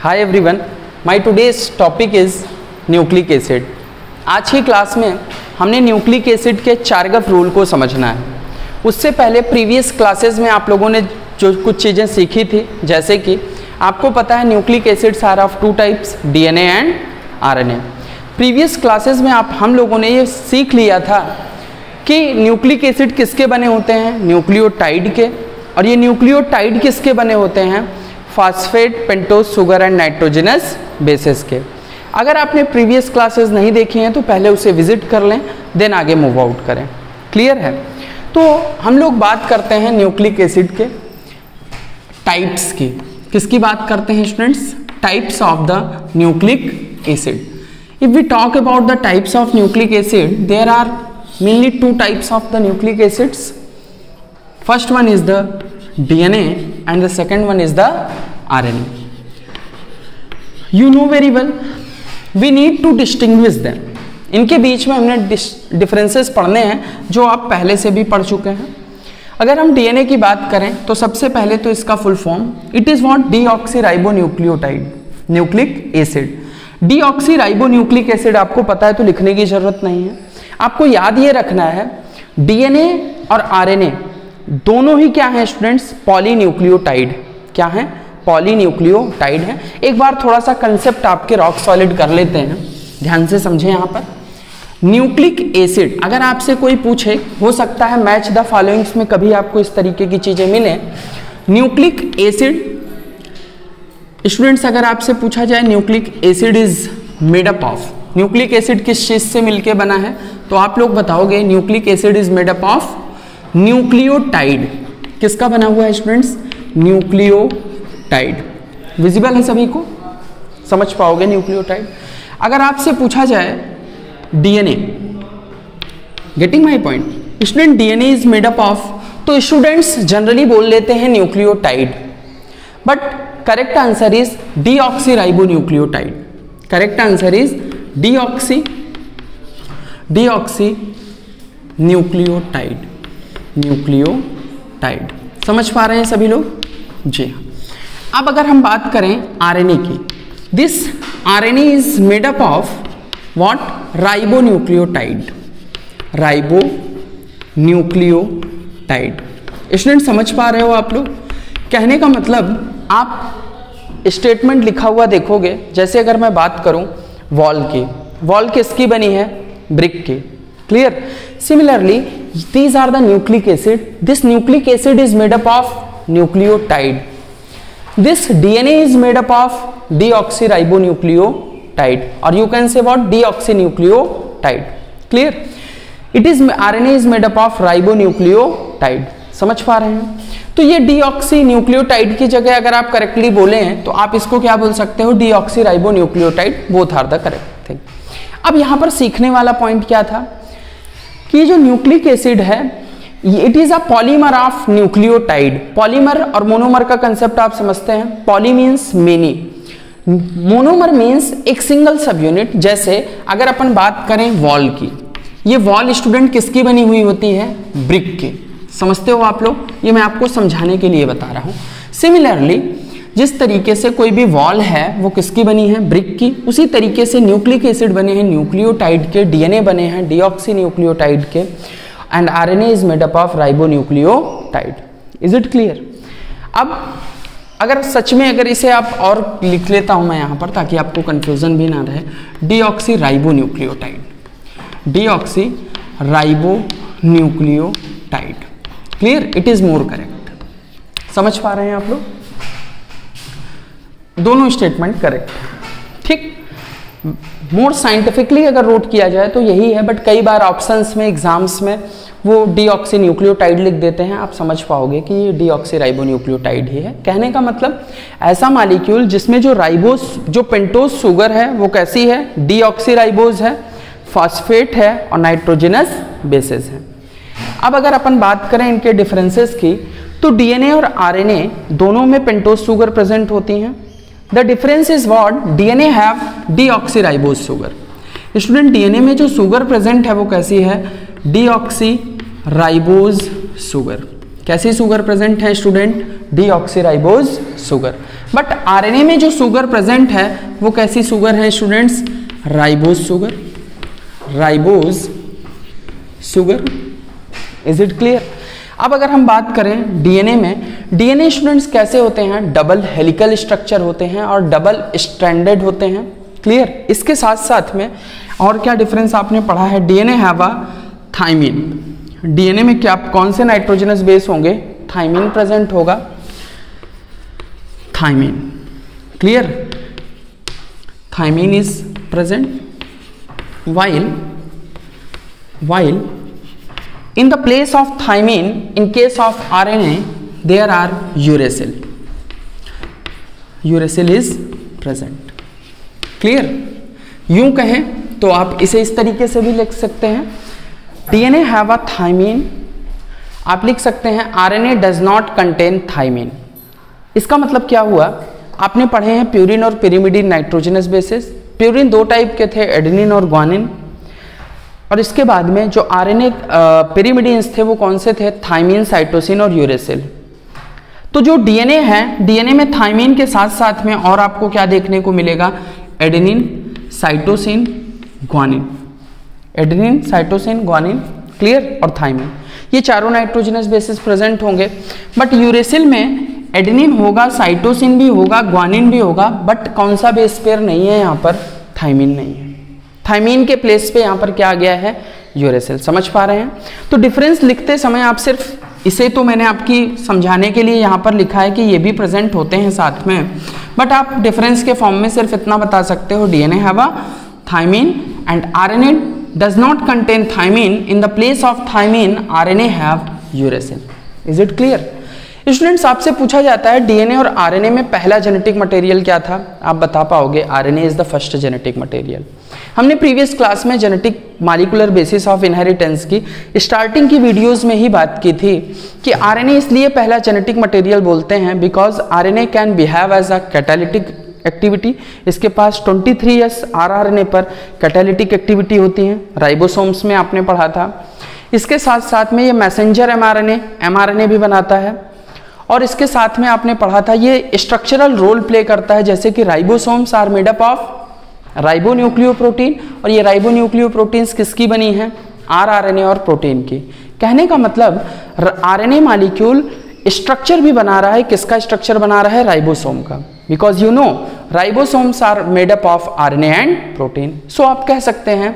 Hi everyone, my today's topic is nucleic acid. आज की class में हमने न्यूक्लिक एसिड के चार्गफ रूल को समझना है। उससे पहले प्रीवियस क्लासेस में आप लोगों ने जो कुछ चीज़ें सीखी थी, जैसे कि आपको पता है nucleic acids are of two types, DNA and RNA. Previous classes में हम लोगों ने ये सीख लिया था कि न्यूक्लिक एसिड किसके बने होते हैं, न्यूक्लियोटाइड के, और ये न्यूक्लियोटाइड किसके बने होते हैं, phosphate, pentose sugar and nitrogenous bases के। अगर आपने प्रीवियस क्लासेस नहीं देखी हैं तो पहले उसे विजिट कर लें, देन आगे मूव आउट करें। क्लियर है? तो हम लोग बात करते हैं न्यूक्लिक एसिड के टाइप्स की। किसकी बात करते हैं students? Types of the nucleic acid. If we talk about the types of nucleic acid, there are mainly two types of the nucleic acids. First one is the DNA and the second one is the RNA. You know very well, we need to distinguish them. इनके बीच में हमने differences पढ़ने हैं जो आप पहले से भी पढ़ चुके हैं। अगर हम DNA की बात करें तो सबसे पहले तो इसका full form, it is what? Deoxyribonucleotide nucleic acid. Deoxyribonucleic acid आपको पता है तो लिखने की जरूरत नहीं है। आपको याद ये रखना है DNA और RNA दोनों ही क्या है स्टूडेंट्स? पॉलीन्यूक्लियोटाइड। क्या है? पॉलीन्यूक्लियोटाइड है। एक बार थोड़ा सा कंसेप्ट आपके रॉक सॉलिड कर लेते हैं, ध्यान से समझें। यहाँ पर न्यूक्लिक एसिड, अगर आपसे कोई पूछे, हो सकता है मैच द फॉलोइंग्स में कभी आपको इस तरीके की चीजें मिले। न्यूक्लिक एसिड स्टूडेंट्स, अगर आपसे पूछा जाए nucleic acid is made up of, nucleic acid किस चीज से मिलके बना है, तो आप लोग बताओगे nucleic acid is made up of nucleotide. किसका बना हुआ है स्टूडेंट्स? न्यूक्लियोटाइड। विजिबल है सभी को? समझ पाओगे न्यूक्लियोटाइड। अगर आपसे पूछा जाए DNA, getting my point student, DNA is made up of, तो स्टूडेंट्स जनरली बोल लेते हैं nucleotide, but correct answer is deoxyribonucleotide. Correct answer is deoxy nucleotide. Nucleotide. समझ पा रहे हैं सभी लोग? जी हाँ। अब अगर हम बात करें आरएनए की, this RNA is made up of what? Ribonucleotide. Ribonucleotide. Student समझ पा रहे हो आप लोग? कहने का मतलब, आप स्टेटमेंट लिखा हुआ देखोगे, जैसे अगर मैं बात करूं वॉल की, वॉल किसकी बनी है? ब्रिक की। Clear? Similarly, these are the nucleic acid. This nucleic acid is made up of nucleotide. This DNA is made up of deoxyribonucleotide, or you can say what? Deoxynucleotide. Clear? It is RNA is made up of ribonucleotide. समझ पा रहे हैं? तो ये deoxynucleotide की जगह अगर आप करेक्टली बोले हैं तो आप इसको क्या बोल सकते हो? deoxyribonucleotide. Both are the correct thing. अब यहाँ पर सीखने वाला पॉइंट क्या था कि जो न्यूक्लिक एसिड है, it is a polymer of nucleotide. Polymer और मोनोमर का कंसेप्ट आप समझते हैं। Poly means many, monomer means एक सिंगल सब यूनिट। जैसे अगर अपन बात करें वॉल की, ये वॉल स्टूडेंट किसकी बनी हुई होती है? ब्रिक की। समझते हो आप लोग? ये मैं आपको समझाने के लिए बता रहा हूं। सिमिलरली जिस तरीके से कोई भी वॉल है वो किसकी बनी है? ब्रिक की। उसी तरीके से न्यूक्लिक एसिड बने हैं न्यूक्लियोटाइड के, डीएनए बने हैं डीऑक्सीन्यूक्लियोटाइड के, and RNA is made up of ribonucleotide. Is it clear? अब अगर सच में अगर इसे आप और लिख लेता हूं मैं यहां पर, ताकि आपको कंफ्यूजन भी ना रहे, deoxyribonucleotide. Deoxyribonucleotide. Clear? It is more correct. समझ पा रहे हैं आप लोग? दोनों स्टेटमेंट करेक्ट। ठीक, मोर साइंटिफिकली अगर नोट किया जाए तो यही है, बट कई बार ऑप्शंस में, एग्जाम्स में वो डीऑक्सीन्यूक्लियोटाइड लिख देते हैं। आप समझ पाओगे कि ये डीऑक्सीराइबोन्यूक्लियोटाइड ही है। कहने का मतलब ऐसा मॉलिक्यूल जिसमें जो राइबोस, जो पेंटोज शुगर है वो कैसी है? डीऑक्सीराइबोज है, फॉस्फेट है और नाइट्रोजनस बेसिस है। अब अगर अपन बात करें इनके डिफरेंसेस की, तो डीएनए और आरएनए दोनों में पेंटोज शुगर प्रेजेंट होती हैं। The difference is what? DNA have deoxyribose sugar. Student DNA में जो शुगर प्रेजेंट है वो कैसी है? Deoxyribose sugar. कैसी शुगर प्रेजेंट है student? Deoxyribose sugar. But RNA में जो शुगर प्रेजेंट है वो कैसी शुगर है students? Ribose sugar, ribose sugar. Is it clear? अब अगर हम बात करें डीएनए में, डीएनए स्टूडेंट्स कैसे होते हैं? डबल हेलिकल स्ट्रक्चर होते हैं और डबल स्ट्रैंडेड होते हैं। क्लियर? इसके साथ साथ में और क्या डिफरेंस आपने पढ़ा है? DNA have a thymine. DNA में क्या कौन से नाइट्रोजनस बेस होंगे? थाइमिन प्रेजेंट होगा, thymine. Clear? Thymine is present while in the place of thymine, in case of RNA there are uracil. Uracil is present. Clear? यूं कहें तो आप इसे इस तरीके से भी लिख सकते हैं, DNA have a thymine। आप लिख सकते हैं RNA does not contain thymine। इसका मतलब क्या हुआ? आपने पढ़े हैं प्यूरिन और पिरिमिडिन नाइट्रोजनस बेसिस। प्यूरिन दो टाइप के थे, एडेनिन और ग्वानिन। और इसके बाद में जो आरएनए पिरिमिडिन्स थे वो कौन से थे? थाइमिन, साइटोसिन और यूरेसिल। तो जो डीएनए है, डीएनए में थाइमिन के साथ साथ में और आपको क्या देखने को मिलेगा? Adenine, cytosine, guanine. Adenine, cytosine, guanine, clear, और थाइमिन, ये चारों नाइट्रोजनस बेसिस प्रेजेंट होंगे। बट यूरेसिल में एडेनिन होगा, साइटोसिन भी होगा, ग्वानिन भी होगा, बट कौन सा बेस पेयर नहीं है यहाँ पर? थाइमिन नहीं है। थाइमिन के प्लेस पे यहाँ पर क्या आ गया है? यूरेसिल। समझ पा रहे हैं? तो डिफरेंस लिखते समय आप सिर्फ इसे तो मैंने आपकी समझाने के लिए यहाँ पर लिखा है कि ये भी प्रेजेंट होते हैं साथ में, बट आप डिफरेंस के फॉर्म में सिर्फ इतना बता सकते हो, DNA have a thymine and RNA does not contain thymine. In the place of thymine RNA have uracil. Is it clear? Students, आपसे पूछा जाता है डीएनए और आरएनए में पहला जेनेटिक मटेरियल क्या था? आप बता पाओगे RNA is the first genetic material. हमने प्रीवियस क्लास में genetic molecular basis of inheritance की स्टार्टिंग की वीडियोस में ही बात की थी कि आरएनए इसलिए पहला जेनेटिक मटेरियल बोलते हैं because RNA can behave as a catalytic activity. इसके पास 23S आरआरएनए पर कैटालिटिक एक्टिविटी होती है, राइबोसोम्स में आपने पढ़ा था। इसके साथ साथ में ये मैसेंजर एमआरएनए भी बनाता है, और इसके साथ में आपने पढ़ा था ये स्ट्रक्चरल रोल प्ले करता है, जैसे कि ribosomes are made up of ribonucleoprotein, और ये राइबोन्यूक्लियोप्रोटीन्स किसकी बनी है? आरआरएनए और प्रोटीन की। कहने का मतलब आरएनए मॉलिक्यूल स्ट्रक्चर भी बना रहा है, किसका स्ट्रक्चर बना रहा है? राइबोसोम का, because you know ribosomes are made up of RNA and protein. So आप कह सकते हैं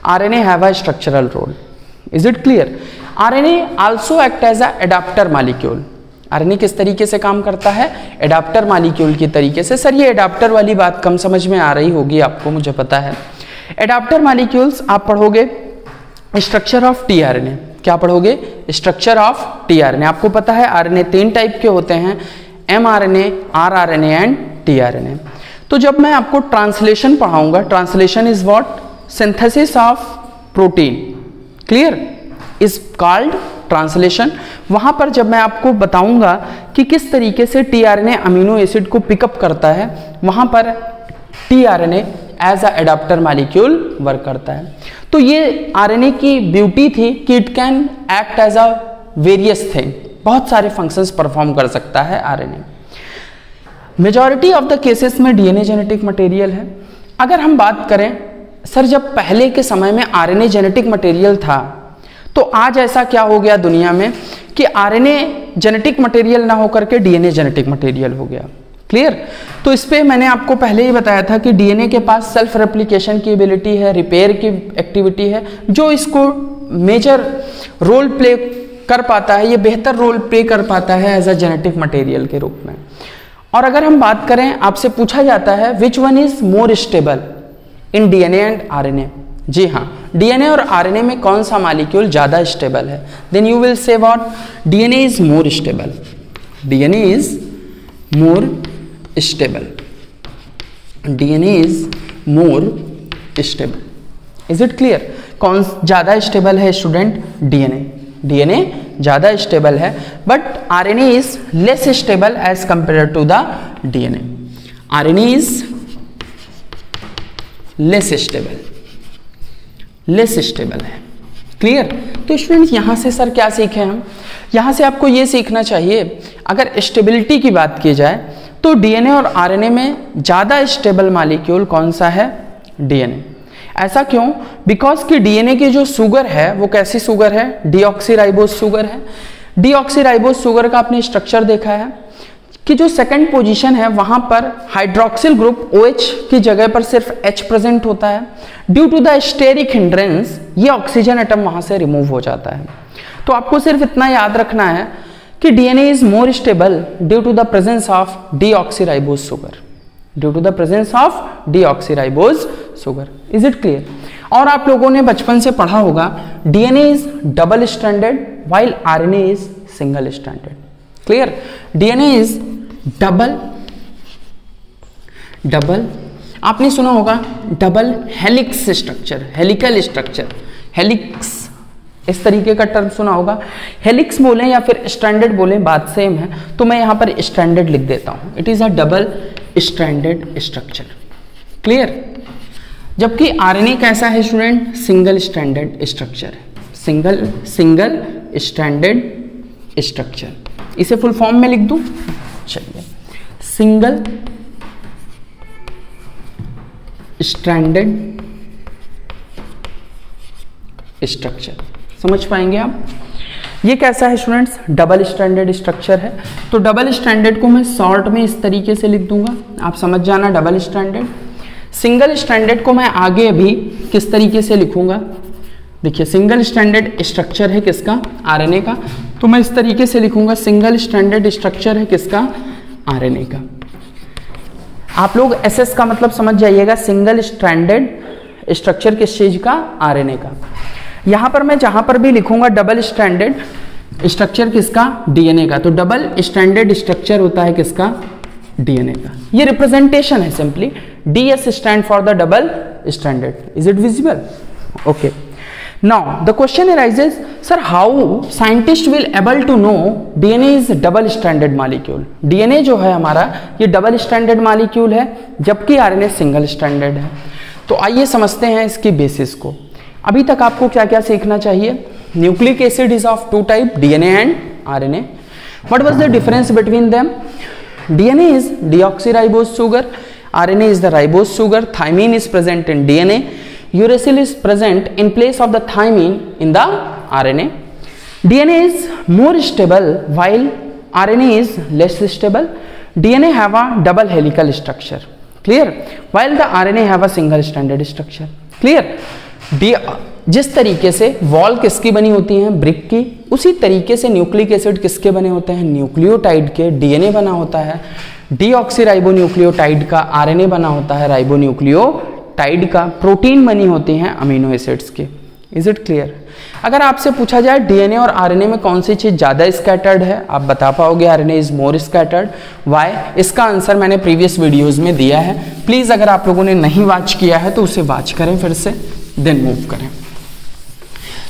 RNA have a structural role. Is it clear? RNA also act as a adapter molecule. RNA किस तरीके से काम करता है? एडाप्टर मॉलिक्यूल की तरीके से। सर ये एडाप्टर वाली बात कम समझ में आ रही होगी आपको, मुझे पता है। एडाप्टर मॉलिक्यूल्स आप पढ़ोगे स्ट्रक्चर ऑफ टीआरएनए। क्या पढ़ोगे? Structure of tRNA. आपको पता है आरएनए 3 टाइप के होते हैं, एमआरएनए, आरआरएनए एंड टीआरएनए। तो जब मैं आपको ट्रांसलेशन पढ़ाऊंगा, translation is what? Synthesis of protein. Clear? Is called translation. वहां पर जब मैं आपको बताऊंगा कि किस तरीके से टीआरएनए अमीनो एसिड को पिकअप करता है, वहां पर tRNA as a adapter molecule work करता है। तो ये आरएनए की ब्यूटी थी कि it can act as a various thing, बहुत सारे फंक्शंस परफॉर्म कर सकता है RNA. Majority of the cases में डीएनए जेनेटिक मटेरियल है। अगर हम बात करें सर जब पहले के समय में आरएनए जेनेटिक मटेरियल था, तो आज ऐसा क्या हो गया दुनिया में कि आरएनए जेनेटिक मटेरियल ना होकर के डीएनए जेनेटिक मटेरियल हो गया। क्लियर? तो इस पे मैंने आपको पहले ही बताया था कि डीएनए के पास सेल्फ रेप्लिकेशन की एबिलिटी है, रिपेयर की एक्टिविटी है, जो इसको मेजर रोल प्ले कर पाता है, ये बेहतर रोल प्ले कर पाता है एज अ जेनेटिक मटेरियल के रूप में। और अगर हम बात करें, आपसे पूछा जाता है which one is more stable in DNA and RNA. जी हाँ, डीएनए और आरएनए में कौन सा मॉलिक्यूल ज्यादा स्टेबल है? Then you will say what? DNA is more stable. DNA is more stable. DNA is more stable. Is it clear? कौन ज्यादा स्टेबल है स्टूडेंट? डीएनए। डीएनए ज्यादा स्टेबल है, but RNA is less stable as compare to the DNA. RNA is less stable, less stable है। Clear? तो students यहां से sir क्या सीखे हम? यहां से आपको ये सीखना चाहिए, अगर स्टेबिलिटी की बात की जाए तो डीएनए और आरएनए में ज्यादा स्टेबल मॉलिक्यूल कौन सा है? डीएनए। ऐसा क्यों? बिकॉज कि डीएनए की जो शुगर है वो कैसी शुगर है? डीऑक्सीराइबोज शुगर है। डीऑक्सीराइबोज शुगर का आपने स्ट्रक्चर देखा है कि जो सेकंड पोजीशन है वहां पर हाइड्रोक्सिल ग्रुप OH की जगह पर सिर्फ H प्रेजेंट होता है। Due to the steric hindrance ये ऑक्सीजन एटम वहां से रिमूव हो जाता है। तो आपको सिर्फ इतना याद रखना है कि DNA is more stable due to the presence of deoxyribose sugar, due to the presence of deoxyribose sugar. Is it clear? और आप लोगों ने बचपन से पढ़ा होगा DNA is double stranded while RNA is single stranded. Clear? DNA is double आपने सुना होगा double helix structure, helical structure, helix इस तरीके का टर्म सुना होगा। हेलिक्स बोलें या फिर स्ट्रैंडेड बोलें बात सेम है, तो मैं यहां पर स्ट्रैंडेड लिख देता हूं। It is a double stranded structure. Clear? जबकि आरएनए कैसा है स्टूडेंट? सिंगल स्ट्रैंडेड स्ट्रक्चर है, सिंगल स्ट्रैंडेड स्ट्रक्चर। इसे फुल फॉर्म में लिख दूं? चलिए, सिंगल स्ट्रैंडेड स्ट्रक्चर। समझ पाएंगे आप? ये कैसा है स्टूडेंट्स? डबल स्ट्रैंडेड स्ट्रक्चर है। तो डबल स्ट्रैंडेड को मैं शॉर्ट में इस तरीके से लिख दूंगा, आप समझ जाना डबल स्ट्रैंडेड। सिंगल स्ट्रैंडेड को मैं आगे अभी किस तरीके से लिखूंगा? देखिए, सिंगल स्ट्रैंडेड स्ट्रक्चर है किसका? आरएनए का। तो मैं इस तरीके से लिखूंगा सिंगल स्ट्रैंडेड स्ट्रक्चर है किसका? आरएनए का। आप लोग एसएस का मतलब समझ जाइएगा, सिंगल स्ट्रैंडेड स्ट्रक्चर किस चीज का? आरएनए का। यहां पर मैं जहां पर भी लिखूंगा डबल स्ट्रैंडेड स्ट्रक्चर किसका? डीएनए का। तो डबल स्ट्रैंडेड स्ट्रक्चर होता है किसका? डीएनए का। ये रिप्रेजेंटेशन है simply. DS stand for the double stranded. Is it visible? Okay. Now the question arises, sir how scientist will able to know DNA is double stranded molecule? DNA जो है हमारा ये डबल स्ट्रैंडेड मॉलिक्यूल है, जबकि RNA single stranded है। तो आइए समझते हैं इसकी बेसिस को। अभी तक आपको क्या क्या सीखना चाहिए? Nucleic acid is of two type, DNA and RNA. What was the difference between them? DNA is deoxyribose sugar, RNA is the ribose sugar, thymine is present in DNA, uracil is present in place of the thymine in the RNA. DNA is more stable while RNA is less stable. DNA have a double helical structure. Clear? While the RNA have a single stranded structure. Clear? जिस तरीके से wall किसकी बनी होती है? Brick की। उसी तरीके से न्यूक्लिक एसिड किसके बने होते हैं? न्यूक्लियोटाइड के। डीएनए बना होता है डीऑक्सीराइबोन्यूक्लियोटाइड का, आरएनए बना होता है राइबोन्यूक्लियोटाइड का। प्रोटीन बनी होती हैं अमीनो एसिड्स के। Is it clear? अगर आपसे पूछा जाए डीएनए और आरएनए में कौन सी चीज ज्यादा स्कैटर्ड है, आप बता पाओगे RNA is more scattered. Why? इसका आंसर मैंने प्रीवियस वीडियोस में दिया है। प्लीज अगर आप लोगों ने नहीं वॉच किया है तो उसे वॉच करें फिर से, देन मूव करें।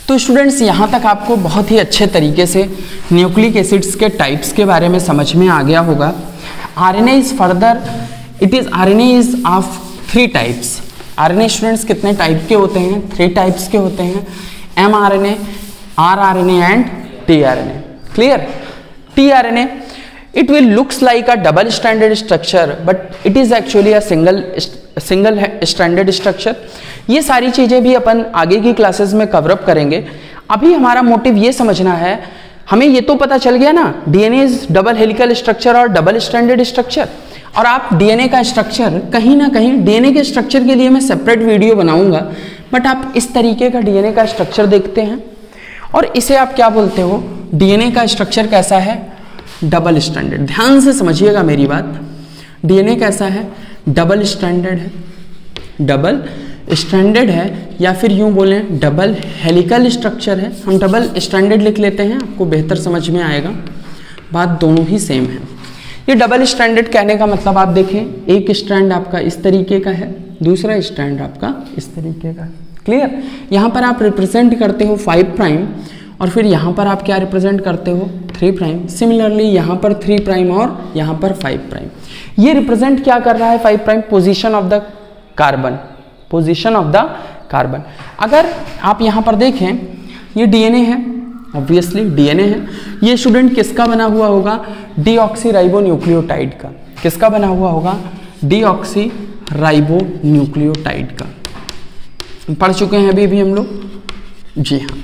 तो स्टूडेंट्स, यहाँ तक आपको बहुत ही अच्छे तरीके से न्यूक्लिक एसिड्स के टाइप्स के बारे में समझ में आ गया होगा। RNA is further, RNA is of 3 types. RNA students कितने टाइप के होते हैं? 3 टाइप्स के होते हैं, mRNA, rRNA and tRNA। Clear? tRNA it will looks like a double stranded structure but it is actually a single stranded structure। ये सारी चीजें भी अपन आगे की क्लासेस में कवर अप करेंगे। अभी हमारा मोटिव ये समझना है, हमें ये तो पता चल गया ना DNA is double helical structure और डबल स्ट्रैंडेड स्ट्रक्चर। और आप डीएनए का स्ट्रक्चर कहीं ना कहीं, डीएनए के स्ट्रक्चर के लिए मैं सेपरेट वीडियो बनाऊंगा, बट आप इस तरीके का डीएनए का स्ट्रक्चर देखते हैं और इसे आप क्या बोलते हो? डीएनए का स्ट्रक्चर कैसा है? Double stranded. ध्यान से समझिएगा मेरी बात। डीएनए कैसा है? डबल स्ट्रैंडेड है, डबल स्ट्रैंडेड है, या फिर यूं बोलें डबल हेलिकल स्ट्रक्चर है। हम डबल स्ट्रैंडेड लिख लेते हैं, आपको बेहतर समझ में आएगा। बात दोनों ही सेम है। ये डबल स्ट्रैंडेड कहने का मतलब आप देखें, एक स्ट्रैंड आपका इस तरीके का है, दूसरा स्ट्रैंड आपका इस तरीके का है। क्लियर? यहाँ पर आप रिप्रेजेंट करते हो 5 प्राइम और फिर यहाँ पर आप क्या रिप्रेजेंट करते हो? 3 प्राइम। सिमिलरली यहाँ पर 3 प्राइम और यहाँ पर 5 प्राइम। ये रिप्रेजेंट क्या कर रहा है? 5 prime position of the carbon, position of the carbon. अगर आप यहाँ पर देखें, ये डीएनए है, ऑब्वियसली डीएनए है। ये स्टूडेंट किसका बना हुआ होगा? डीऑक्सीराइबोन्यूक्लियोटाइड का। किसका बना हुआ होगा? डीऑक्सी राइबो न्यूक्लियोटाइड का। पढ़ चुके हैं अभी हम लोग, जी हाँ।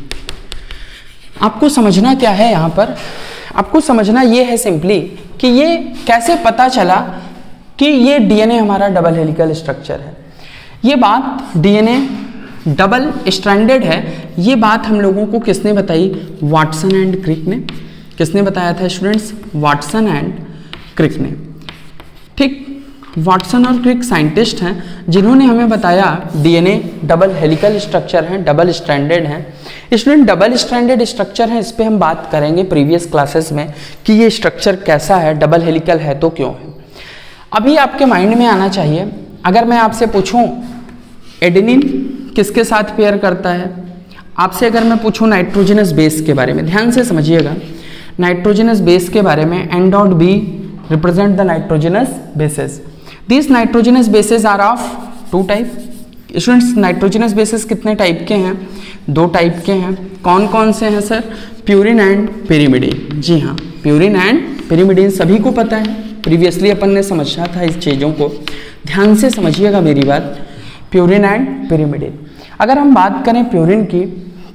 आपको समझना क्या है यहाँ पर? आपको समझना ये है सिंपली कि ये कैसे पता चला कि ये डीएनए हमारा डबल हेलिकल स्ट्रक्चर है। ये बात डीएनए डबल स्ट्रैंडेड है, ये बात हम लोगों को किसने बताई? वाटसन एंड क्रिक ने। किसने बताया था स्टूडेंट्स? वाटसन एंड क्रिक ने। ठीक, वाटसन और क्रिक साइंटिस्ट हैं जिन्होंने हमें बताया डीएनए डबल हेलिकल स्ट्रक्चर है, डबल स्ट्रैंडेड है। स्टूडेंट डबल स्ट्रैंडेड स्ट्रक्चर है, इस पे हम बात करेंगे प्रीवियस क्लासेस में कि ये स्ट्रक्चर कैसा है, डबल हेलिकल है तो क्यों है। अभी आपके माइंड में आना चाहिए, अगर मैं आपसे पूछूं एडेनिन किसके साथ पेयर करता है, आपसे अगर मैं पूछूं नाइट्रोजनस बेस के बारे में, ध्यान से समझिएगा, नाइट्रोजनस बेस के बारे में, N dot B represent the nitrogenous bases. These nitrogenous bases are of two type. Students nitrogenous bases कितने टाइप के हैं? 2 टाइप के हैं। कौन कौन से हैं सर? Purine and pyrimidine. जी हाँ, प्यूरिन एंड पिरिमिडीन सभी को पता है, प्रीवियसली अपन ने समझा था इस चीज़ों को। ध्यान से समझिएगा मेरी बात, प्यूरिन एंड पिरिमिडीन। अगर हम बात करें प्यूरिन की,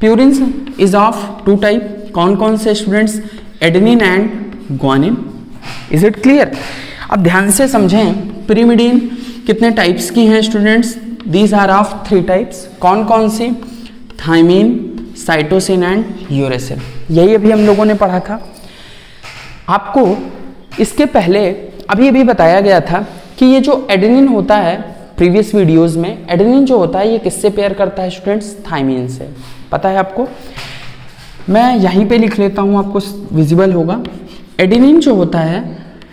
प्यूरिन इज ऑफ 2 टाइप। कौन कौन से students? Adenine and guanine. Is it clear? अब ध्यान से समझें, पिरिमिडीन कितने टाइप्स की हैं students? These are of 3 types. कौन कौन सी? Thymine, cytosine and uracil. यही अभी हम लोगों ने पढ़ा था। आपको इसके पहले अभी बताया गया था कि ये जो एडेनिन होता है, प्रीवियस वीडियोस में एडेनिन जो होता है ये किससे पेयर करता है स्टूडेंट्स? थाइमिन से। पता है आपको? मैं यहीं पे लिख लेता हूँ, आपको विजिबल होगा। एडेनिन जो होता है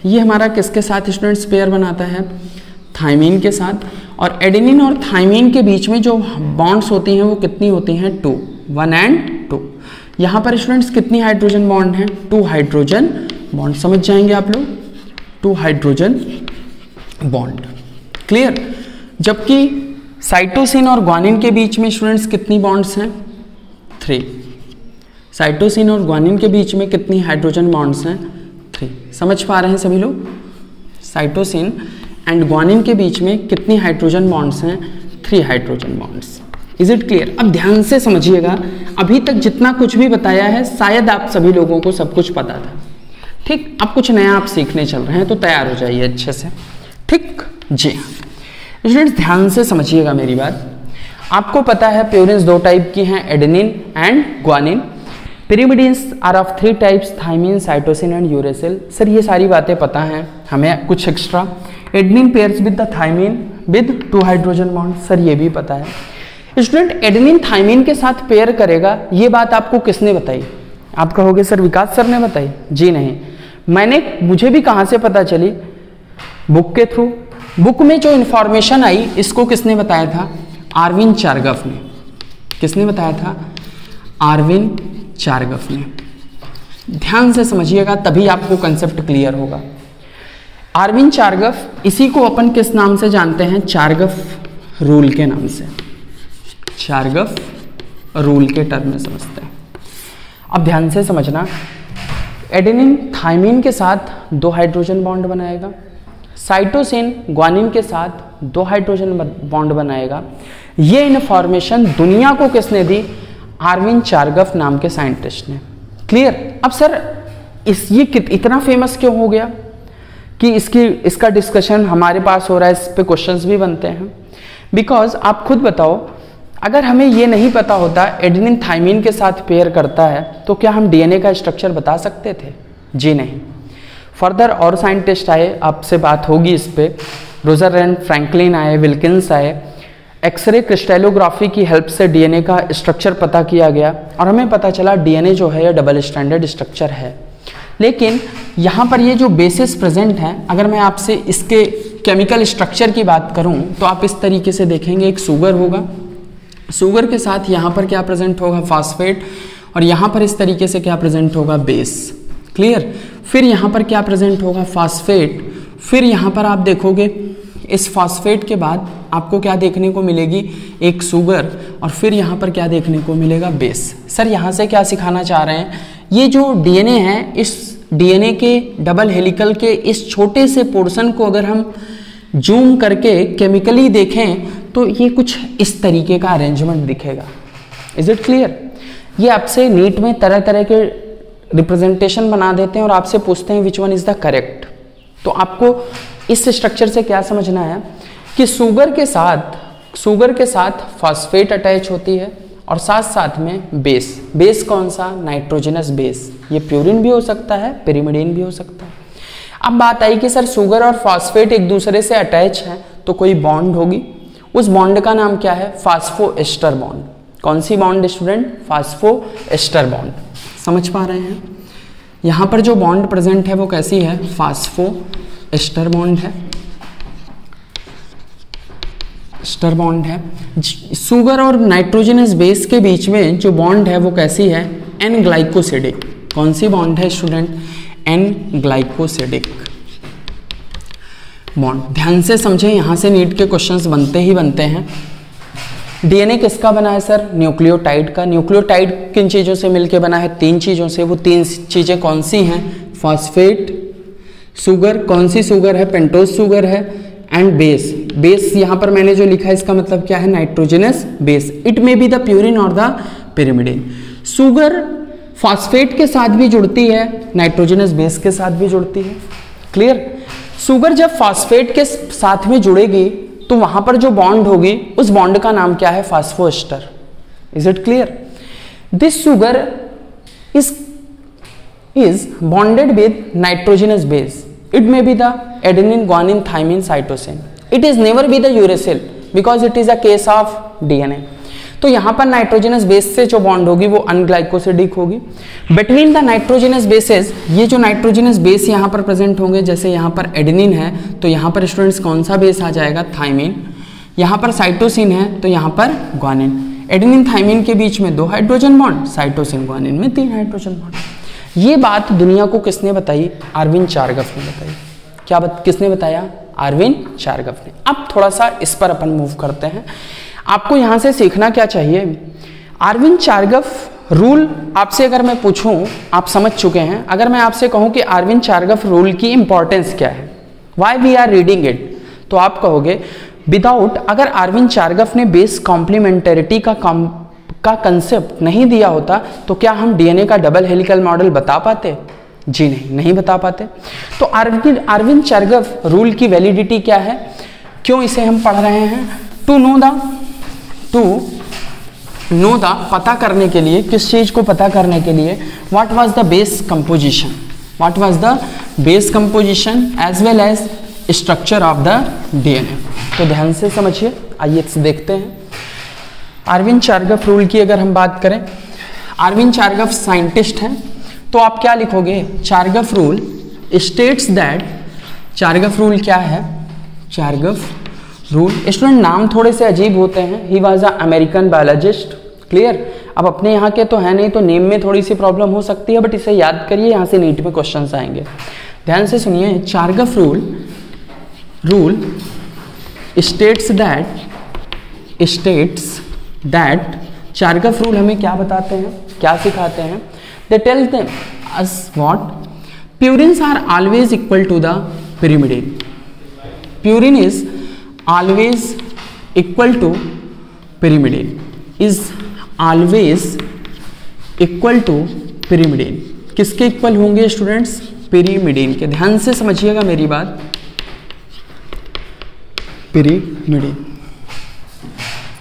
ये हमारा किसके साथ स्टूडेंट्स पेयर बनाता है? थाइमिन के साथ। और एडेनिन और थाइमिन के बीच में जो बॉन्ड्स होती हैं वो कितनी होती हैं? 2, 1 एंड 2। यहाँ पर स्टूडेंट्स कितनी हाइड्रोजन बॉन्ड हैं? 2 हाइड्रोजन बॉन्ड। समझ जाएंगे आप लोग, 2 हाइड्रोजन बॉन्ड। क्लियर? जबकि साइटोसिन और ग्वानिन के बीच में स्टूडेंट्स कितनी बॉन्ड्स हैं? 3। साइटोसिन और ग्वानिन के बीच में कितनी हाइड्रोजन बॉन्ड्स हैं? 3। समझ पा रहे हैं सभी लोग? साइटोसिन एंड ग्वानिन के बीच में कितनी हाइड्रोजन बॉन्ड्स हैं? 3 hydrogen bonds. Is it clear? अब ध्यान से समझिएगा, अभी तक जितना कुछ भी बताया है शायद आप सभी लोगों को सब कुछ पता था। ठीक, अब कुछ नया आप सीखने चल रहे हैं तो तैयार हो जाइए अच्छे से। ठीक, जी हाँ स्टूडेंट्स, ध्यान से समझिएगा मेरी बात। आपको पता है प्यूरिन्स 2 टाइप की हैं, adenine and guanine. Pyrimidines are of 3 types, thymine, cytosine and uracil. Sir ये सारी बातें पता हैं हमें, कुछ extra. Adenine pairs with the thymine with 2 hydrogen bond. Sir ये भी पता है। स्टूडेंट एडेनिन थाइमिन के साथ पेयर करेगा, ये बात आपको किसने बताई? आप कहोगे सर विकास सर ने बताई। जी नहीं, मुझे भी कहाँ से पता चली? बुक के थ्रू। बुक में जो इन्फॉर्मेशन आई इसको किसने बताया था? आर्विन चारगफ ने। किसने बताया था? आर्विन चारगफ ने। ध्यान से समझिएगा तभी आपको कंसेप्ट क्लियर होगा। आर्विन चारगफ, इसी को अपन किस नाम से जानते हैं? चारगफ रूल के नाम से। चारगफ रूल के टर्म में समझते हैं। अब ध्यान से समझना, एडेनिन थाइमिन के साथ 2 हाइड्रोजन बॉन्ड बनाएगा, साइटोसिन ग्वानिन के साथ 2 हाइड्रोजन बॉन्ड बनाएगा। ये इन्फॉर्मेशन दुनिया को किसने दी? आर्विन चारगफ नाम के साइंटिस्ट ने। क्लियर? अब सर ये इतना फेमस क्यों हो गया कि इसका डिस्कशन हमारे पास हो रहा है, इस पे क्वेश्चंस भी बनते हैं? बिकॉज आप खुद बताओ, अगर हमें ये नहीं पता होता एडेनिन थाइमिन के साथ पेयर करता है तो क्या हम डीएनए का स्ट्रक्चर बता सकते थे? जी नहीं। फर्दर और साइंटिस्ट आए, आपसे बात होगी इस पे। रोजर एंड फ्रैंकलिन आए, विल्किंस आए, एक्सरे क्रिस्टलोग्राफी की हेल्प से डीएनए का स्ट्रक्चर पता किया गया और हमें पता चला डीएनए जो है ये डबल स्ट्रैंडेड स्ट्रक्चर है। लेकिन यहाँ पर ये जो बेसिस प्रेजेंट हैं, अगर मैं आपसे इसके केमिकल स्ट्रक्चर की बात करूँ तो आप इस तरीके से देखेंगे, एक शुगर होगा, शुगर के साथ यहाँ पर क्या प्रेजेंट होगा? फास्फेट। और यहाँ पर इस तरीके से क्या प्रेजेंट होगा? बेस। क्लियर? फिर यहाँ पर क्या प्रेजेंट होगा? फास्फेट। फिर यहाँ पर आप देखोगे इस फास्फेट के बाद आपको क्या देखने को मिलेगी? एक शुगर। और फिर यहाँ पर क्या देखने को मिलेगा? बेस। सर यहाँ से क्या सिखाना चाह रहे हैं? ये जो डीएनए है, इस डीएनए के डबल हेलिकल के इस छोटे से पोर्शन को अगर हम जूम करके केमिकली देखें तो ये कुछ इस तरीके का अरेंजमेंट दिखेगा। Is it clear? ये आपसे नीट में तरह तरह के रिप्रेजेंटेशन बना देते हैं और आपसे पूछते हैं विच वन इज द करेक्ट। तो आपको इस स्ट्रक्चर से क्या समझना है कि शुगर के साथ फॉस्फेट अटैच होती है और साथ साथ में बेस कौन सा? Nitrogenous base. ये प्यूरिन भी हो सकता है, पिरिमिडीन भी हो सकता है। अब बात आई कि सर शुगर और फॉस्फेट एक दूसरे से अटैच हैं तो कोई बॉन्ड होगी, उस बॉन्ड का नाम क्या है? Phosphoester bond. कौन सी बॉन्ड स्टूडेंट? फास्फोएस्टर बॉन्ड। समझ पा रहे हैं? यहाँ पर जो बॉन्ड प्रेजेंट है वो कैसी है? फास्फोएस्टर बॉन्ड है, एस्टर बॉन्ड है। शुगर और नाइट्रोजनस बेस के बीच में जो बॉन्ड है वो कैसी है? N glycosidic. कौन सी बॉन्ड है स्टूडेंट? N glycosidic bond. ध्यान से समझें, यहाँ से नीट के क्वेश्चंस बनते ही बनते हैं। डीएनए किसका बना है सर? न्यूक्लियोटाइड का। न्यूक्लियोटाइड किन चीज़ों से मिलकर बना है? 3 चीज़ों से। वो 3 चीज़ें कौन सी हैं? फॉस्फेट, शुगर, कौन सी शुगर है? पेंटोज शुगर है, एंड बेस यहाँ पर मैंने जो लिखा है इसका मतलब क्या है? Nitrogenous base. It may be the purine और द पिरिमिडिन। शुगर फॉस्फेट के साथ भी जुड़ती है, नाइट्रोजनस बेस के साथ भी जुड़ती है। क्लियर? शुगर जब फॉस्फेट के साथ में जुड़ेगी तो वहां पर जो बॉन्ड होगी उस बॉन्ड का नाम क्या है? फास्फोएस्टर। Is it clear? This sugar is bonded with nitrogenous base. It may be the adenine, guanine, thymine, cytosine. It is never be the uracil because it is a case of DNA. तो यहाँ पर nitrogenous base से जो bond होगी वो अनग्लाइकोसिडिक होगी। Between the nitrogenous bases, ये जो नाइट्रोजनस बेस यहाँ पर प्रेजेंट होंगे, जैसे यहाँ पर एडेनिन है तो यहाँ पर स्टूडेंट्स कौन सा बेस आ जाएगा? थाइमिन। यहाँ पर साइटोसिन है तो यहाँ पर ग्वानिन। एडेनिन थाइमिन के बीच में 2 हाइड्रोजन बॉन्ड, साइटोसिन ग्वानिन में 3 हाइड्रोजन बॉन्ड। ये बात दुनिया को किसने बताई? आर्विन चारगफ ने बताई। किसने बताया? आर्विन चारगफ ने। अब थोड़ा सा इस पर अपन मूव करते हैं। आपको यहां से सीखना क्या चाहिए? आर्विन चारगफ रूल आपसे अगर मैं पूछूं, आप समझ चुके हैं। अगर मैं आपसे कहूं कि आर्विन चारगफ रूल की इंपॉर्टेंस क्या है, why we are reading it, तो आप कहोगे विदाउट, अगर आर्विन चारगफ ने बेस कॉम्प्लीमेंटरिटी का कंसेप्ट नहीं दिया होता तो क्या हम डीएनए का डबल हेलिकल मॉडल बता पाते? जी नहीं बता पाते। तो आर्विन चारगफ रूल की वैलिडिटी क्या है, क्यों इसे हम पढ़ रहे हैं? टू नो द पता करने के लिए, किस चीज को पता करने के लिए? What was the base composition as well as structure of the DNA. तो ध्यान से समझिए, आइए देखते हैं। आर्विन चारगफ रूल की अगर हम बात करें, आर्विन चारगफ साइंटिस्ट हैं, तो आप क्या लिखोगे? चारगफ rule states that, Chargaff rule क्या है? चारगफ रूल, स्टूडेंट नाम थोड़े से अजीब होते हैं। He was a American biologist. Clear? अब अपने यहाँ के तो है नहीं, तो नेम में थोड़ी सी प्रॉब्लम हो सकती है, बट इसे याद करिए, यहाँ से नीट में क्वेश्चंस आएंगे। ध्यान से सुनिए। Chargaff rule states that Chargaff rule हमें क्या बताते हैं, क्या सिखाते हैं? They tell them us what? Purines are always equal to the pyrimidine. Purine is always equal to pyrimidine, is always equal to pyrimidine। किसके इक्वल होंगे स्टूडेंट्स? पिरिमिडीन के। ध्यान से समझिएगा मेरी बात, पिरिमिडीन।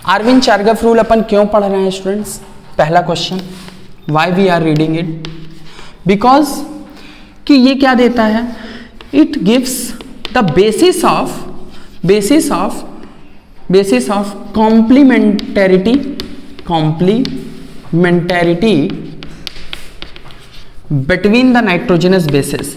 आर्विन चारगफ रूल अपन क्यों पढ़ रहे हैं स्टूडेंट्स? पहला question, why we are reading it? Because कि ये क्या देता है? It gives the basis of complementarity between the nitrogenous bases।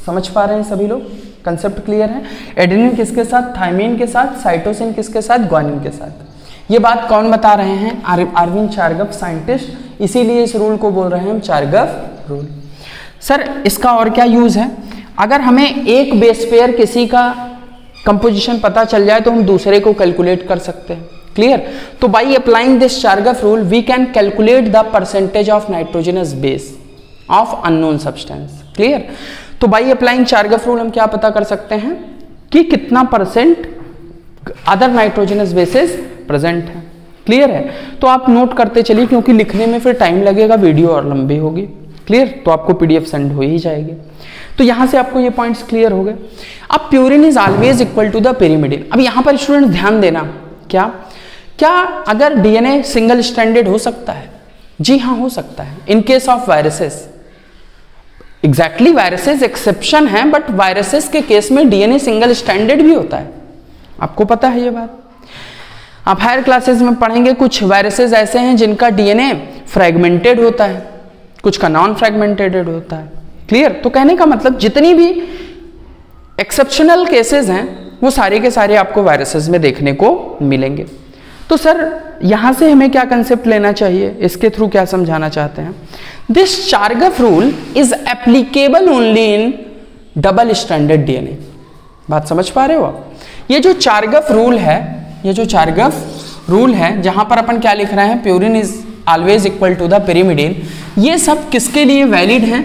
समझ पा रहे हैं सभी लोग? कंसेप्ट क्लियर है? एडेनिन किसके साथ? थाइमिन के साथ। साइटोसिन किसके साथ? ग्वानिन के साथ। ये बात कौन बता रहे हैं? Erwin Chargaff scientist. इसीलिए इस रूल को बोल रहे हैं हम चारगफ रूल। सर इसका और क्या यूज है? अगर हमें एक बेस पेयर किसी का कंपोजिशन पता चल जाए तो हम दूसरे को कैलकुलेट कर सकते हैं। क्लियर। तो by applying this Chargaff rule we can calculate the percentage of nitrogenous base of unknown substance. Clear. तो बाई अप्लाइंग चारगफ रूल हम क्या पता कर सकते हैं कि कितना percent other nitrogenous bases present है। क्लियर है। तो आप नोट करते चलिए क्योंकि लिखने में फिर टाइम लगेगा, वीडियो और लंबी होगी। क्लियर। तो आपको पीडीएफ सेंड हो ही जाएगी। तो यहां से आपको ये पॉइंट्स क्लियर हो गए। अब purine is always equal to the pyrimidine. अब यहां पर स्टूडेंट ध्यान देना, क्या अगर डीएनए सिंगल स्ट्रैंडेड हो सकता है? जी हाँ, हो सकता है इन case of viruses. Exactly viruses exception है, बट वायरसेस के केस में डीएनए सिंगल स्ट्रैंडेड भी होता है। आपको पता है ये बात। आप हायर क्लासेस में पढ़ेंगे कुछ वायरसेस ऐसे हैं जिनका डीएनए फ्रेगमेंटेड होता है, कुछ का नॉन फ्रेगमेंटेड होता है। क्लियर। तो कहने का मतलब जितनी भी एक्सेप्शनल केसेस हैं वो सारे के सारे आपको वायरसेस में देखने को मिलेंगे। तो सर यहां से हमें क्या कंसेप्ट लेना चाहिए, इसके थ्रू क्या समझाना चाहते हैं? This Chargaff rule is applicable only in double stranded DNA. बात समझ पा रहे हो आप? ये जो चारगफ रूल है, ये जो चारगफ रूल है जहां पर अपन क्या लिख रहे हैं, purine is always equal to the pyrimidine, ये सब किसके लिए वैलिड है?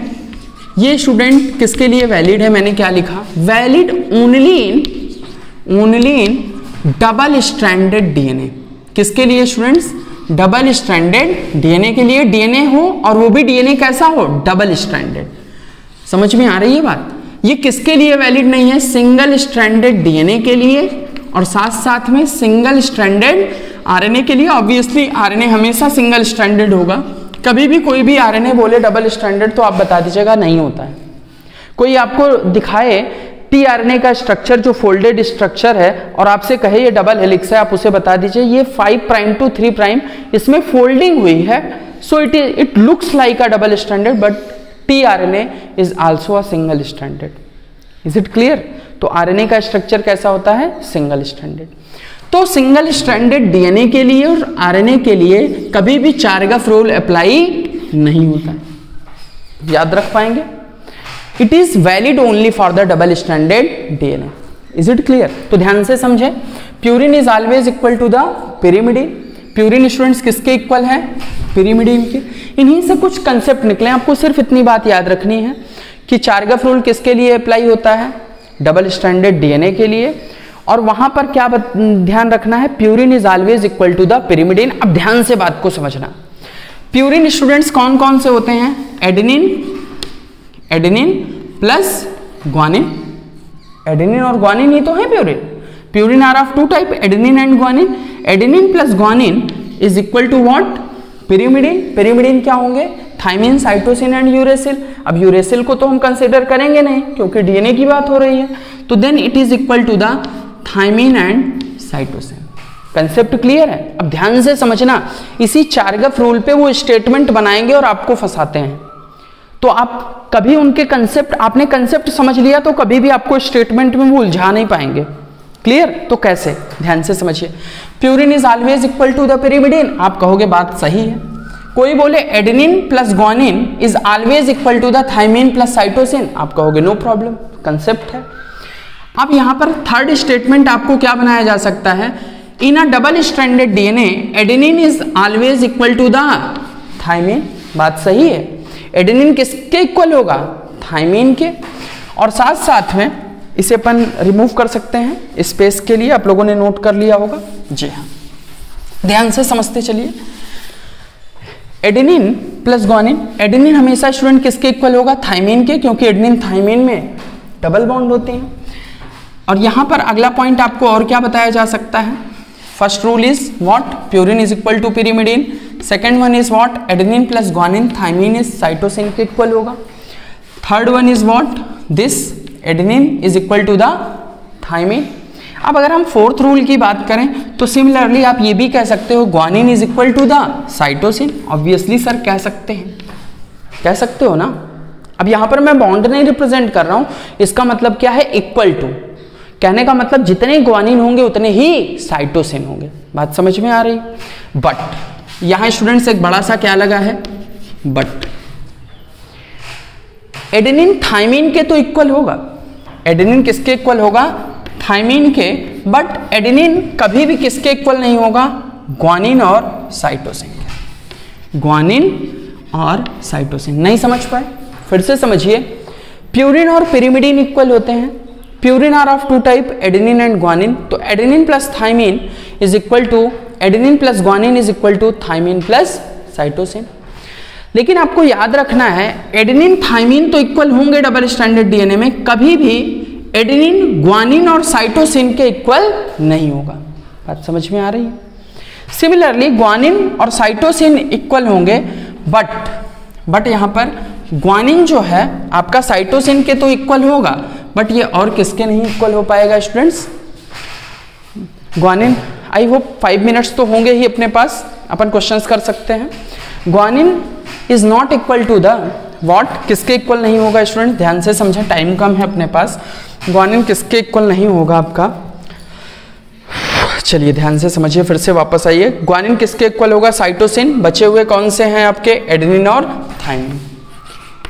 ये स्टूडेंट किसके लिए वैलिड है? मैंने क्या लिखा, valid only in double stranded DNA. किसके लिए स्टूडेंट्स? डबल स्ट्रैंडेड डीएनए के लिए। डीएनए हो और वो भी डीएनए कैसा हो, डबल स्ट्रैंडेड। समझ में आ रही है बात? ये किसके लिए वैलिड नहीं है? सिंगल स्ट्रैंडेड डीएनए के लिए और साथ साथ में सिंगल स्ट्रैंडेड आरएनए के लिए। ऑब्वियसली आरएनए हमेशा सिंगल स्ट्रैंडेड होगा। कभी भी कोई भी आरएनए बोले डबल स्ट्रैंडेड तो आप बता दीजिएगा नहीं होता है। कोई आपको दिखाए टीआरएनए का स्ट्रक्चर जो फोल्डेड स्ट्रक्चर है और आपसे कहे ये डबल हेलिक्स है, आप उसे बता दीजिए ये 5 प्राइम टू 3 प्राइम इसमें फोल्डिंग हुई है, so it looks like a double stranded but tRNA is also a single stranded. Is it clear? तो आरएनए का स्ट्रक्चर कैसा होता है? Single stranded. तो सिंगल स्ट्रैंडेड डीएनए के लिए और आरएनए के लिए कभी भी चारगफ रूल अप्लाई नहीं होता है। याद रख पाएंगे? It is valid only for the double stranded DNA. Is it clear? तो ध्यान से समझे, purine is always equal to the pyrimidine. Purine students किसके इक्वल है? पिरिमिडिन के। इन्हीं से कुछ कंसेप्ट निकले। आपको सिर्फ इतनी बात याद रखनी है कि चारगफ रूल किसके लिए अप्लाई होता है? डबल स्ट्रैंडेड डीएनए के लिए। और वहां पर क्या ध्यान रखना है? Purine is always equal to the pyrimidine. अब ध्यान से बात को समझना। प्यूरिन स्टूडेंट्स कौन कौन से होते हैं? Adenine plus guanine. एडेनिन और ग्वानिन ही तो है purine. Purine are of 2 type, adenine and guanine. Adenine plus guanine is equal to what? Pyrimidine. Pyrimidine क्या होंगे? Thymine, cytosine and uracil. अब यूरेसिल को तो हम कंसीडर करेंगे नहीं क्योंकि डीएनए की बात हो रही है, तो then it is equal to the thymine and cytosine. Concept clear है? अब ध्यान से समझना, इसी चारगफ रूल पे वो स्टेटमेंट बनाएंगे और आपको फंसाते हैं। तो आप कभी उनके कंसेप्ट, आपने कंसेप्ट समझ लिया तो कभी भी आपको स्टेटमेंट में वो उलझा नहीं पाएंगे। क्लियर? तो कैसे? ध्यान से समझिए। Purine is always equal to the pyrimidine. आप कहोगे बात सही है। कोई बोले adenine plus guanine is always equal to the thymine plus cytosine, आप कहोगे नो प्रॉब्लम, कंसेप्ट है। अब यहां पर थर्ड स्टेटमेंट आपको क्या बनाया जा सकता है? In a double stranded DNA adenine is always equal to the thymine. बात सही है। एडेनिन किसके इक्वल होगा? थाइमिन के। और साथ साथ में इसे अपन रिमूव कर सकते हैं स्पेस के लिए। आप लोगों ने नोट कर लिया होगा। जी हाँ, ध्यान से समझते चलिए। एडेनिन प्लस ग्वानिन, एडेनिन हमेशा स्टूडेंट किसके इक्वल होगा? थाइमिन के, क्योंकि एडेनिन थाइमिन में डबल बॉन्ड होते हैं। और यहां पर अगला पॉइंट आपको और क्या बताया जा सकता है? First rule is what? Purine is equal to pyrimidine. Second one is what? Adenine plus guanine, thymine is cytosine के इक्वल होगा। Third one is what? This adenine is equal to the thymine. अब अगर हम fourth rule की बात करें तो similarly आप ये भी कह सकते हो guanine is equal to the cytosine. Obviously sir कह सकते हैं, कह सकते हो ना। अब यहां पर मैं बॉन्ड नहीं रिप्रेजेंट कर रहा हूं, इसका मतलब क्या है? Equal to. कहने का मतलब जितने ग्वानिन होंगे उतने ही साइटोसिन होंगे। बात समझ में आ रही? बट यहां स्टूडेंट्स एक बड़ा सा क्या लगा है? बट एडेनिन थाइमिन के तो इक्वल होगा। एडेनिन किसके इक्वल होगा? थाइमिन के। बट एडेनिन कभी भी किसके इक्वल नहीं होगा? ग्वानिन और साइटोसिन के, ग्वानिन और साइटोसिन। नहीं समझ पाए? फिर से समझिए, प्यूरिन और पिरिमिडीन इक्वल होते हैं। Purine are of two type, adenine and guanine. तो adenine plus thymine is equal to, adenine plus guanine is equal to thymine plus cytosine. लेकिन आपको याद रखना है, एडेनिन थाइमिन तो इक्वल होंगे डबल स्ट्रैंडेड डीएनए में, कभी भी एडेनिन ग्वानिन और साइटोसिन के इक्वल नहीं होगा। बात समझ में आ रही है? सिमिलरली ग्वानिन और साइटोसिन इक्वल होंगे, बट यहां पर ग्वानिन जो है आपका साइटोसिन के तो इक्वल होगा, बट ये और किसके नहीं इक्वल हो पाएगा students? Guanine, I hope 5 minutes तो होंगे ही अपने पास, अपन क्वेश्चंस कर सकते हैं। Guanine is not equal to the what, किसके इक्वल नहीं होगा स्टूडेंट? ध्यान से समझें, टाइम कम है अपने पास। ग्वानिन किसके इक्वल नहीं होगा आपका? चलिए ध्यान से समझिए, फिर से वापस आइए। ग्वानिन किसके इक्वल होगा? साइटोसिन। बचे हुए कौन से हैं आपके? एडेनिन और थाइमिन,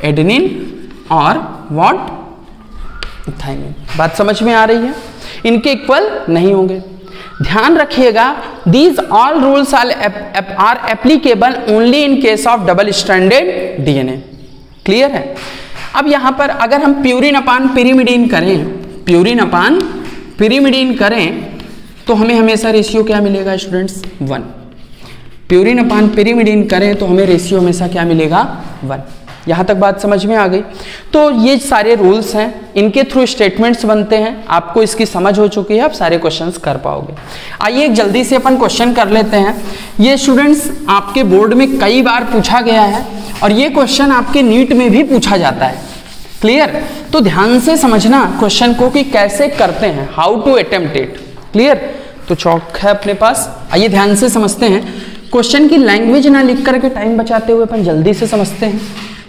एडेनिन और व्हाट? थाइमिन। बात समझ में आ रही है? इनके इक्वल नहीं होंगे। ध्यान रखिएगा, these all rules are applicable only in case of double stranded DNA. Clear है? अब यहां पर अगर हम प्यूरिन अपान पिरिमिडीन करें, प्यूरिन अपान पिरिमिडीन करें, तो हमें हमेशा रेशियो क्या मिलेगा स्टूडेंट्स? 1। प्यूरिन अपान पिरिमिडीन करें तो हमें रेशियो हमेशा क्या मिलेगा? 1। यहां तक बात समझ में आ गई? तो ये सारे रूल्स हैं, इनके थ्रू स्टेटमेंट्स बनते हैं। आपको इसकी समझ हो चुकी है, आप सारे क्वेश्चंस कर पाओगे। आइए एक जल्दी से अपन क्वेश्चन कर लेते हैं। ये स्टूडेंट्स आपके बोर्ड में कई बार पूछा गया है और ये क्वेश्चन आपके नीट में भी पूछा जाता है। क्लियर? तो ध्यान से समझना क्वेश्चन को कि कैसे करते हैं, how to attempt it. Clear? तो चौक है अपने पास, आइए ध्यान से समझते हैं। क्वेश्चन की लैंग्वेज ना लिख करके टाइम बचाते हुए अपन जल्दी से समझते हैं।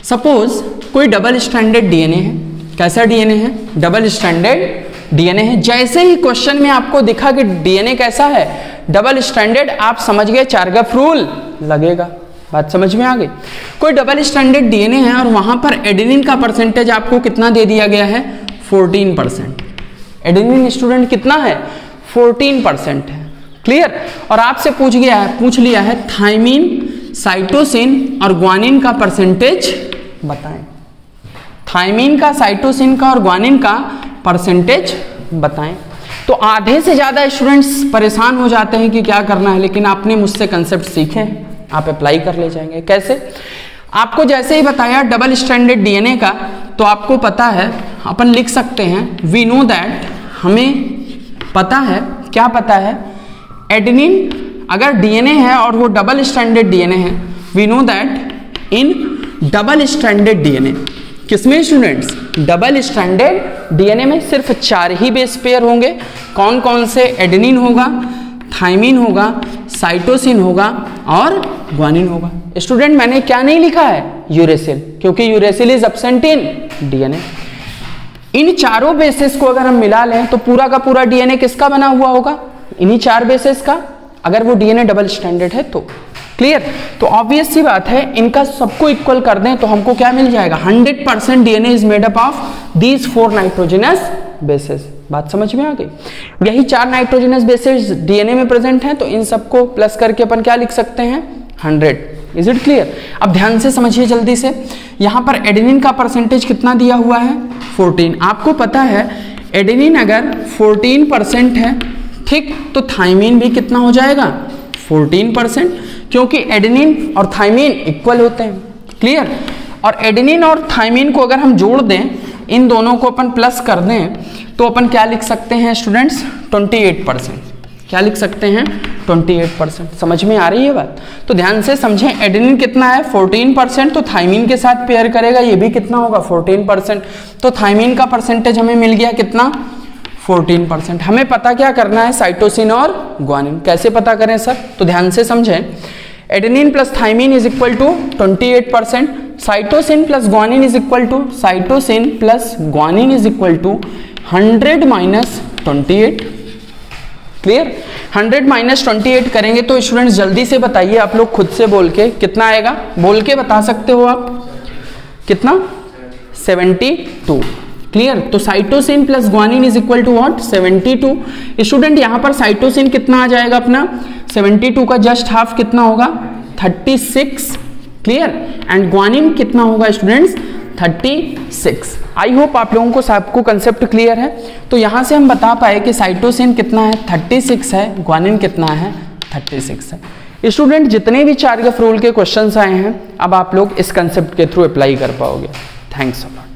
सपोज कोई डबल स्ट्रैंडेड डीएनए है। कैसा डीएनए है? डबल स्ट्रैंडेड डीएनए है। जैसे ही क्वेश्चन में आपको दिखा कि डीएनए कैसा है, डबल स्ट्रैंडेड, आप समझ गए चारगफ रूल लगेगा। बात समझ में आ गई? कोई डबल स्ट्रैंडेड डीएनए है और वहां पर एडेनिन का परसेंटेज आपको कितना दे दिया गया है? 14%। एडेनिन स्टूडेंट कितना है? 14% है। क्लियर? और आपसे पूछ लिया है थाइमिन, साइटोसिन और ग्वानिन का परसेंटेज बताएं। थाइमिन का, साइटोसिन का और ग्वानिन का परसेंटेज बताएं। तो आधे से ज्यादा स्टूडेंट्स परेशान हो जाते हैं कि क्या करना है, लेकिन आपने मुझसे कंसेप्ट सीखे, आप अप्लाई कर ले जाएंगे। कैसे? आपको जैसे ही बताया डबल स्ट्रैंडेड डीएनए का, तो आपको पता है, अपन लिख सकते हैं, वी नो दैट, हमें पता है, क्या पता है? एडेनिन अगर डीएनए है और वो डबल स्ट्रैंडेड डीएनए है, we know that in double stranded DNA, किसमें स्टूडेंट्स? डबल स्ट्रैंडेड डीएनए में सिर्फ 4 ही बेस पेयर होंगे। कौन कौन से? एडेनिन होगा, थाइमिन होगा, साइटोसिन होगा और ग्वानिन होगा। स्टूडेंट मैंने क्या नहीं लिखा है? यूरेसिल, क्योंकि uracil is absent in DNA. इन चारों बेसिस को अगर हम मिला लें तो पूरा का पूरा डीएनए किसका बना हुआ होगा? इन्हीं 4 बेसिस का, अगर वो डीएनए डबल स्टैंडर्ड है तो। क्लियर? तो ऑब्वियस सी बात है, इनका सबको इक्वल कर दें तो हमको क्या मिल जाएगा? 100% DNA is made up of these 4 nitrogenous bases. बात समझ में आ गई? यही 4 नाइट्रोजनस बेसिस डीएनए में प्रेजेंट हैं, तो इन सबको प्लस करके अपन क्या लिख सकते हैं? 100। Is it clear? अब ध्यान से समझिए जल्दी से, यहां पर एडेनिन का परसेंटेज कितना दिया हुआ है? 14। आपको पता है एडेनिन अगर 14% है, ठीक, तो थाइमिन भी कितना हो जाएगा? 14%, क्योंकि एडेनिन और थाइमिन इक्वल होते हैं। क्लियर? और एडेनिन और थाइमिन को अगर हम जोड़ दें, इन दोनों को अपन प्लस कर दें, तो अपन क्या लिख सकते हैं स्टूडेंट्स? 28%। क्या लिख सकते हैं? 28%। समझ में आ रही है बात? तो ध्यान से समझें, एडेनिन कितना है? 14%, तो थाइमिन के साथ पेयर करेगा, ये भी कितना होगा? 14%। तो थाइमिन का परसेंटेज हमें मिल गया कितना? 14%। हमें पता क्या करना है? साइटोसिन और ग्वानिन। कैसे पता करें सर? तो ध्यान से समझें, adenine plus thymine is equal to 28%, cytosine plus guanine is equal to, cytosine plus guanine is equal to 100 minus 28। Clear? 100 minus 28 करेंगे तो स्टूडेंट्स जल्दी से बताइए, आप लोग खुद से बोल के, कितना आएगा? बोल के बता सकते हो आप? कितना? 72। क्लियर। तो cytosine plus guanine is equal to what 72। Student यहां पर साइटोसिन कितना आ जाएगा अपना 72 का जस्ट हाफ कितना होगा 36, क्लियर। एंड ग्वानिन कितना होगा स्टूडेंट्स 36। आई होप आप लोगों को सबको कंसेप्ट क्लियर है। तो यहां से हम बता पाए कि साइटोसिन कितना है 36 है, ग्वानिन कितना है 36 है। स्टूडेंट जितने भी चार्गेफ रूल के क्वेश्चंस आए हैं अब आप लोग इस कंसेप्ट के थ्रू अप्लाई कर पाओगे। Thanks a lot.